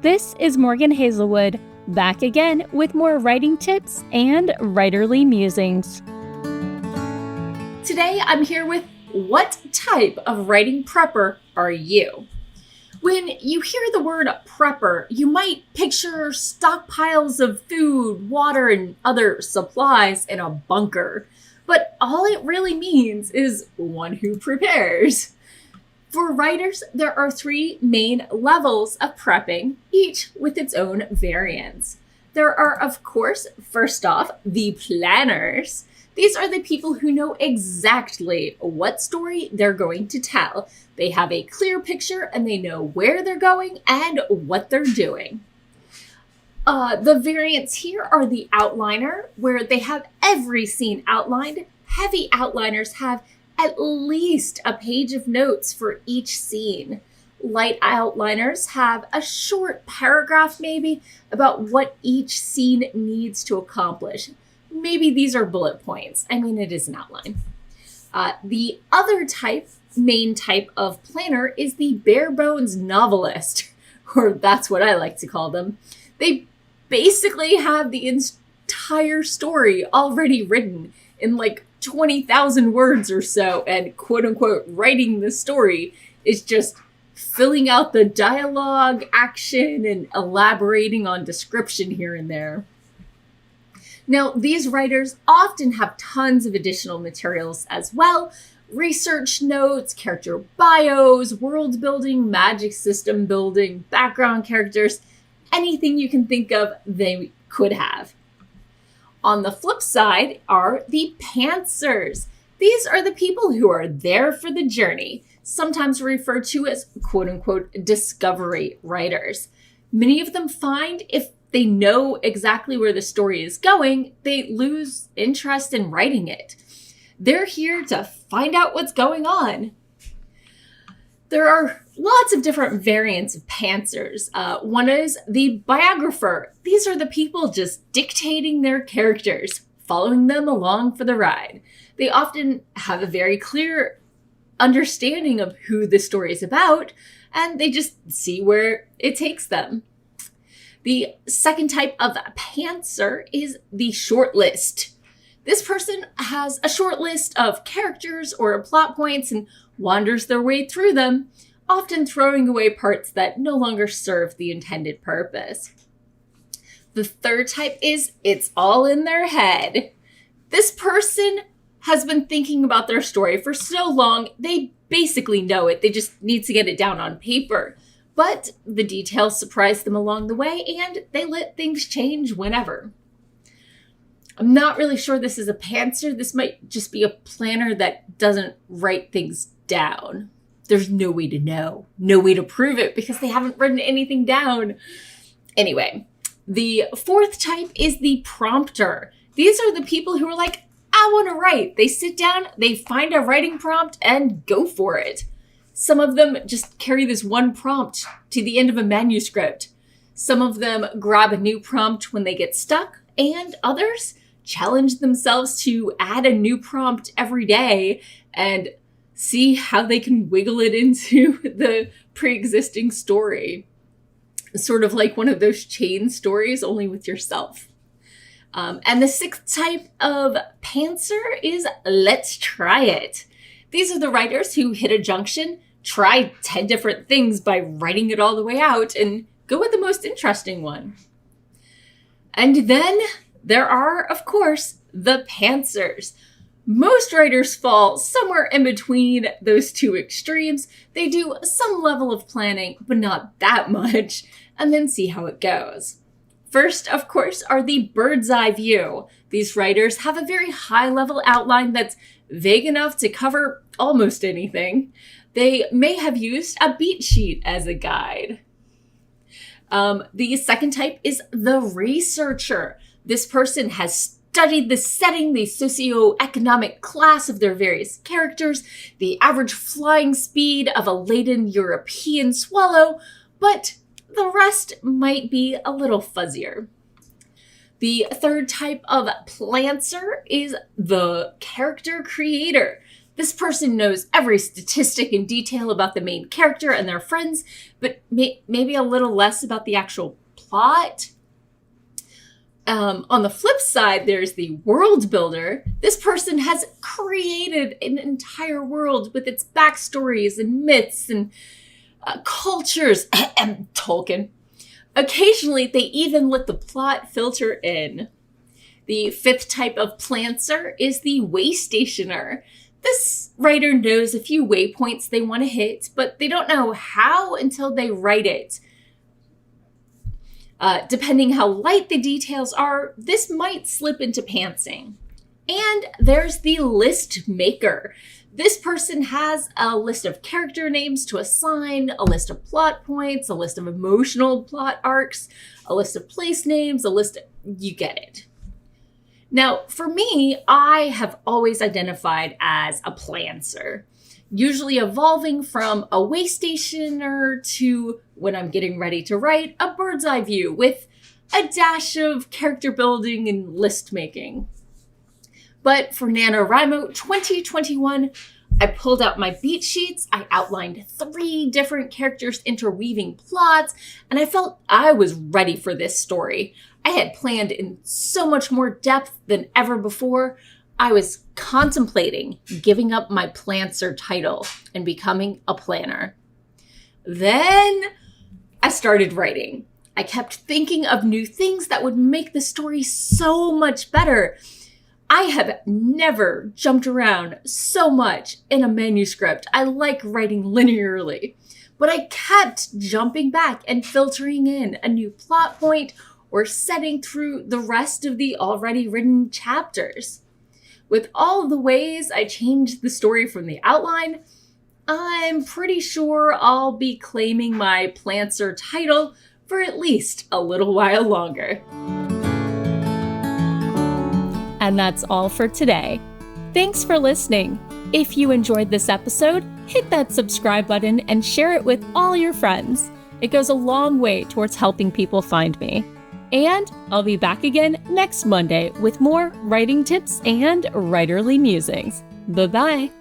This is Morgan Hazelwood, back again with more writing tips and writerly musings. Today I'm here with what type of writing prepper are you? When you hear the word prepper, you might picture stockpiles of food, water, and other supplies in a bunker. But all it really means is one who prepares. For writers, there are three main levels of prepping, each with its own variants. There are, of course, first off, the planners. These are the people who know exactly what story they're going to tell. They have a clear picture and they know where they're going and what they're doing. The variants here are the outliner, where they have every scene outlined. Heavy outliners have at least a page of notes for each scene. Light outliners have a short paragraph maybe about what each scene needs to accomplish. Maybe these are bullet points. I mean, it is an outline. The other main type of planner is the bare bones novelist, or that's what I like to call them. They basically have the entire story already written in like 20,000 words or so, and quote unquote writing the story is just filling out the dialogue, action, and elaborating on description here and there. Now, these writers often have tons of additional materials as well. Research notes, character bios, world building, magic system building, background characters, anything you can think of, they could have. On the flip side are the pantsers. These are the people who are there for the journey, sometimes referred to as quote-unquote discovery writers. Many of them find if they know exactly where the story is going, they lose interest in writing it. They're here to find out what's going on. There are lots of different variants of pantsers. One is the biographer. These are the people just dictating their characters, following them along for the ride. They often have a very clear understanding of who the story is about, and they just see where it takes them. The second type of pantser is the shortlist. This person has a short list of characters or plot points and wanders their way through them, often throwing away parts that no longer serve the intended purpose. The third type is it's all in their head. This person has been thinking about their story for so long, they basically know it. They just need to get it down on paper. But the details surprise them along the way, and they let things change whenever. I'm not really sure this is a pantser. This might just be a planner that doesn't write things down. There's no way to know, no way to prove it because they haven't written anything down. Anyway, the fourth type is the prompter. These are the people who are like, I want to write. They sit down, they find a writing prompt and go for it. Some of them just carry this one prompt to the end of a manuscript. Some of them grab a new prompt when they get stuck, and others challenge themselves to add a new prompt every day and see how they can wiggle it into the pre-existing story. Sort of like one of those chain stories, only with yourself. And the sixth type of pantser is let's try it. These are the writers who hit a junction, try 10 different things by writing it all the way out, and go with the most interesting one. And then there are, of course, the pantsers. Most writers fall somewhere in between those two extremes. They do some level of planning, but not that much, and then see how it goes. First, of course, are the bird's eye view. These writers have a very high level outline that's vague enough to cover almost anything. They may have used a beat sheet as a guide. The second type is the researcher. This person has studied the setting, the socioeconomic class of their various characters, the average flying speed of a laden European swallow, but the rest might be a little fuzzier. The third type of plantser is the character creator. This person knows every statistic and detail about the main character and their friends, but maybe a little less about the actual plot. On the flip side, there's the world builder. This person has created an entire world with its backstories and myths and cultures. Tolkien. Occasionally, they even let the plot filter in. The fifth type of plancer is the waystationer. This writer knows a few waypoints they want to hit, but they don't know how until they write it. Depending how light the details are, this might slip into pantsing. And there's the list maker. This person has a list of character names to assign, a list of plot points, a list of emotional plot arcs, a list of place names, you get it. Now, for me, I have always identified as a plancer, usually evolving from a waystationer to, when I'm getting ready to write, a bird's eye view with a dash of character building and list making. But for NaNoWriMo 2021, I pulled out my beat sheets, I outlined 3 different characters interweaving plots, and I felt I was ready for this story. I had planned in so much more depth than ever before. I was contemplating giving up my plancer title and becoming a planner. Then I started writing. I kept thinking of new things that would make the story so much better. I have never jumped around so much in a manuscript. I like writing linearly, but I kept jumping back and filtering in a new plot point or setting through the rest of the already written chapters. With all the ways I changed the story from the outline, I'm pretty sure I'll be claiming my plancer title for at least a little while longer. And that's all for today. Thanks for listening. If you enjoyed this episode, hit that subscribe button and share it with all your friends. It goes a long way towards helping people find me. And I'll be back again next Monday with more writing tips and writerly musings. Bye-bye.